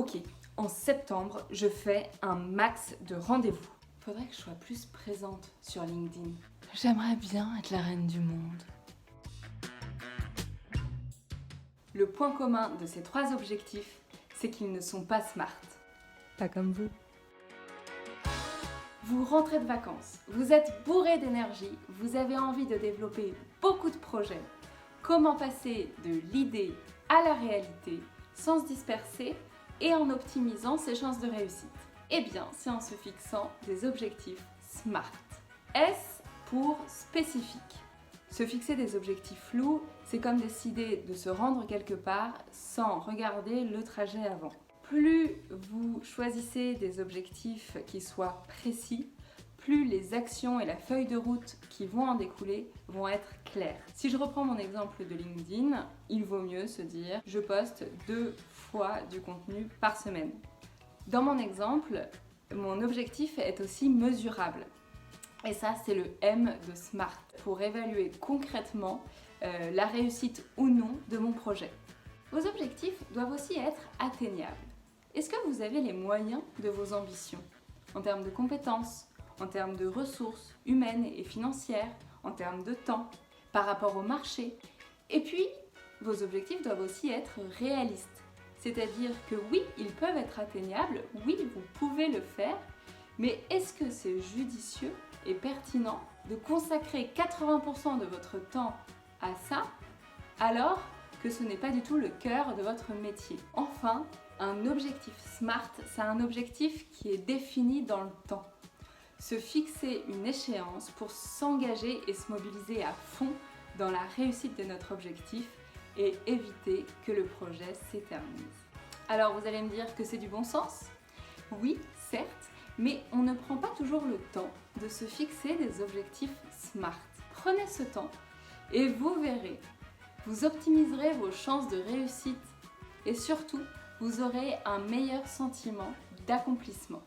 Ok, en septembre, je fais un max de rendez-vous. Faudrait que je sois plus présente sur LinkedIn. J'aimerais bien être la reine du monde. Le point commun de ces 3 objectifs, c'est qu'ils ne sont pas smart. Pas comme vous. Vous rentrez de vacances, vous êtes bourré d'énergie, vous avez envie de développer beaucoup de projets. Comment passer de l'idée à la réalité sans se disperser et en optimisant ses chances de réussite? Eh bien, c'est en se fixant des objectifs SMART. S pour spécifique. Se fixer des objectifs flous, c'est comme décider de se rendre quelque part sans regarder le trajet avant. Plus vous choisissez des objectifs qui soient précis, plus les actions et la feuille de route qui vont en découler vont être claires. Si je reprends mon exemple de LinkedIn, il vaut mieux se dire je poste 2 fois du contenu par semaine. Dans mon exemple, mon objectif est aussi mesurable. Et ça, c'est le M de SMART, pour évaluer concrètement la réussite ou non de mon projet. Vos objectifs doivent aussi être atteignables. Est-ce que vous avez les moyens de vos ambitions en termes de compétences, en termes de ressources humaines et financières, en termes de temps, par rapport au marché? Et puis, vos objectifs doivent aussi être réalistes. C'est-à-dire que oui, ils peuvent être atteignables, oui, vous pouvez le faire, mais est-ce que c'est judicieux et pertinent de consacrer 80% de votre temps à ça, alors que ce n'est pas du tout le cœur de votre métier? Enfin, un objectif SMART, c'est un objectif qui est défini dans le temps. Se fixer une échéance pour s'engager et se mobiliser à fond dans la réussite de notre objectif et éviter que le projet s'éternise. Alors vous allez me dire que c'est du bon sens? Oui, certes, mais on ne prend pas toujours le temps de se fixer des objectifs SMART. Prenez ce temps et vous verrez, vous optimiserez vos chances de réussite et surtout, vous aurez un meilleur sentiment d'accomplissement.